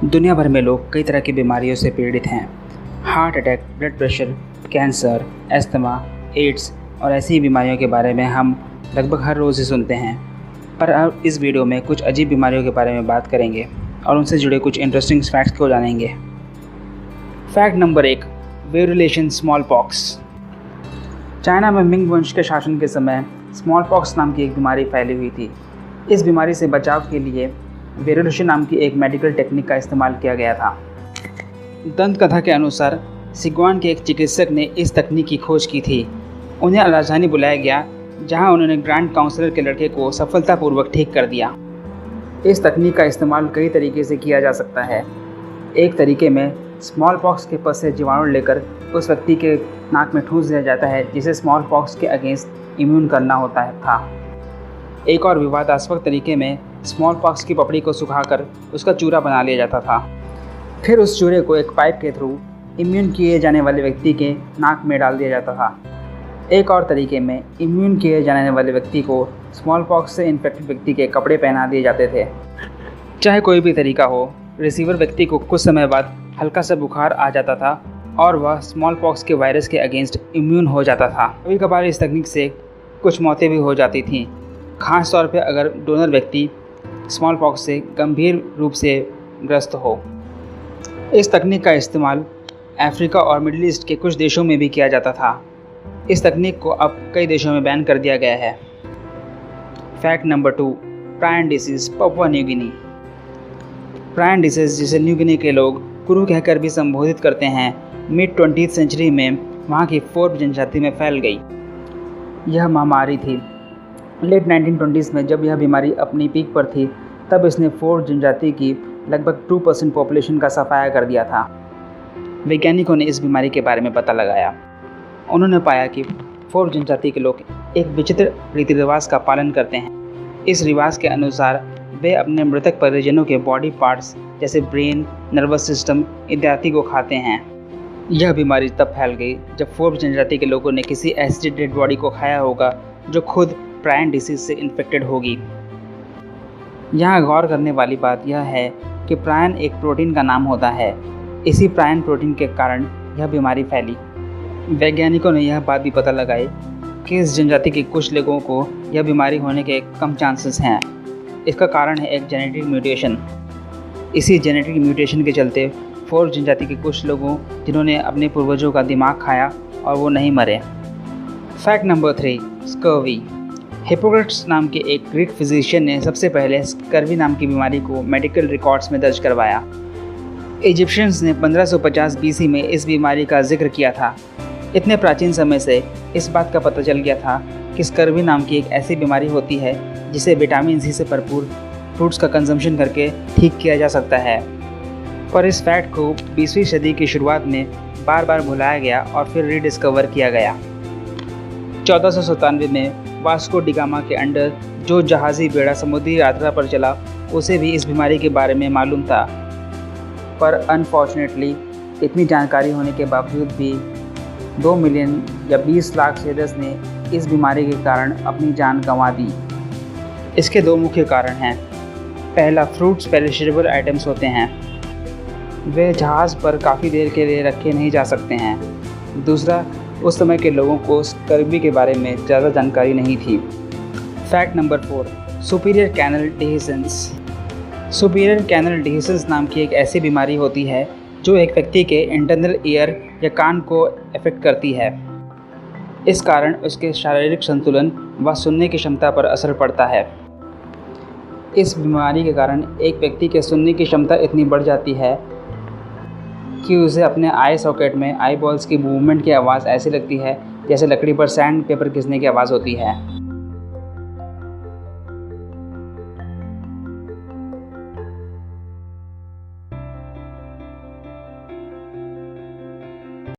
दुनिया भर में लोग कई तरह की बीमारियों से पीड़ित हैं। Heart attack, blood pressure, cancer, asthma, AIDS और ऐसी बीमारियों के बारे में हम लगभग हर रोज़ ही सुनते हैं। पर अब इस वीडियो में कुछ अजीब बीमारियों के बारे में बात करेंगे और उनसे जुड़े कुछ इंटरेस्टिंग फैक्ट्स को जानेंगे। Fact number 1, variolation smallpox. China में मिंग वंश के शासन के समय स्मॉल पॉक्स नाम की एक बीमारी फैली हुई थी। इस बीमारी से बचाव के लिए वेरिलेशन नाम की एक मेडिकल टेक्निक का इस्तेमाल किया गया था। दंत कथा के अनुसार सिगुआन के एक चिकित्सक ने इस तकनीक की खोज की थी। उन्हें राजधानी बुलाया गया, जहां उन्होंने ग्रैंड काउंसलर के लड़के को सफलतापूर्वक ठीक कर दिया। इस तकनीक का इस्तेमाल कई तरीके से किया जा सकता है। एक तरीके में स्मॉल पॉक्स के पस से जीवाणु लेकर उस व्यक्ति के नाक में ठूंस दिया जाता है, जिसे स्मॉल पॉक्स के अगेंस्ट इम्यून करना होता था। एक और विवादास्पद तरीके में स्मॉल पॉक्स की पपड़ी को सुखाकर उसका चूरा बना लिया जाता था। फिर उस चूरे को एक पाइप के थ्रू इम्यून किए जाने वाले व्यक्ति के नाक में डाल दिया जाता था। एक और तरीके में इम्यून किए जाने वाले व्यक्ति को स्मॉल पॉक्स से इन्फेक्टेड व्यक्ति के कपड़े पहना दिए जाते थे। चाहे कोई भी तरीका हो, रिसीवर व्यक्ति को कुछ समय बाद हल्का सा बुखार आ जाता था और वह स्मॉल पॉक्स के वायरस के अगेंस्ट इम्यून हो जाता था। कभी कभार इस तकनीक से कुछ मौतें भी हो जाती थीं, खास तौर पे अगर डोनर व्यक्ति स्मॉल पॉक्स से गंभीर रूप से ग्रस्त हो। इस तकनीक का इस्तेमाल अफ्रीका और मिडिल ईस्ट के कुछ देशों में भी किया जाता था। इस तकनीक को अब कई देशों में बैन कर दिया गया है। Fact number 2, प्रायन disease, Papua New Guinea. प्रायन disease, जिसे न्यू गिनी के लोग कुरु कहकर भी संबोधित करते हैं, मिड 20वीं सेंचुरी में वहाँ की फोर्ब जनजाति में फैल गई। यह महामारी थी। लेट 1920s में जब यह बीमारी अपनी पीक पर थी, तब इसने फोर्ब जनजाति की लगभग 2% पॉपुलेशन का सफाया कर दिया था। वैज्ञानिकों ने इस बीमारी के बारे में पता लगाया। उन्होंने पाया कि फोर्ब जनजाति के लोग एक विचित्र रीति रिवाज का पालन करते हैं। इस रिवाज के अनुसार वे अपने मृतक परिजनों के बॉडी पार्ट्स जैसे ब्रेन, नर्वस सिस्टम इत्यादि को खाते हैं। यह बीमारी तब फैल गई जब फोर्ब जनजाति के लोगों ने किसी ऐसी डेड बॉडी को खाया होगा जो खुद प्रायन डिसीज से इन्फेक्टेड होगी। यहाँ गौर करने वाली बात यह है कि प्रायन एक प्रोटीन का नाम होता है। इसी प्रायन प्रोटीन के कारण यह बीमारी फैली। वैज्ञानिकों ने यह बात भी पता लगाई कि इस जनजाति के कुछ लोगों को यह बीमारी होने के कम चांसेस हैं। इसका कारण है एक जेनेटिक म्यूटेशन। इसी जेनेटिक म्यूटेशन के चलते फोर्ब जनजाति के कुछ लोगों जिन्होंने अपने पूर्वजों का दिमाग खाया और वो नहीं मरे। Fact number 3, scurvy. हिप्पोक्रेट्स नाम के एक ग्रीक फिजिशियन ने सबसे पहले स्कर्वी नाम की बीमारी को मेडिकल रिकॉर्ड्स में दर्ज करवाया। इजिप्शियंस ने 1550 BC में इस बीमारी का जिक्र किया था। इतने प्राचीन समय से इस बात का पता चल गया था कि स्कर्वी नाम की एक ऐसी बीमारी होती है जिसे विटामिन सी से भरपूर फ्रूट्स का कंजम्पशन करके ठीक किया जा सकता है। पर इस फैक्ट को 20वीं सदी की शुरुआत में बार बार भुलाया गया और फिर रीडिस्कवर किया गया। 1497 में वास्को डी गामा के अंडर जो जहाज़ी बेड़ा समुद्री यात्रा पर चला, उसे भी इस बीमारी के बारे में मालूम था। पर अनफॉर्चुनेटली इतनी जानकारी होने के बावजूद भी 2 मिलियन या 20 लाख सेलर्स ने इस बीमारी के कारण अपनी जान गंवा दी। इसके 2 मुख्य कारण हैं। पहला, फ्रूट्स पेरिशेबल आइटम्स होते हैं, वे जहाज़ पर काफ़ी देर के लिए रखे नहीं जा सकते हैं। दूसरा, उस समय के लोगों को स्कर्वी के बारे में ज़्यादा जानकारी नहीं थी। Fact number 4, superior canal dehiscence. Superior canal dehiscence नाम की एक ऐसी बीमारी होती है जो एक व्यक्ति के इंटरनल ईयर या कान को अफेक्ट करती है। इस कारण उसके शारीरिक संतुलन व सुनने की क्षमता पर असर पड़ता है। इस बीमारी के कारण एक व्यक्ति के सुनने की क्षमता इतनी बढ़ जाती है कि उसे अपने आई सॉकेट में आई बॉल्स की मूवमेंट की आवाज़ ऐसी लगती है जैसे लकड़ी पर सैंड पेपर घिसने की आवाज़ होती है।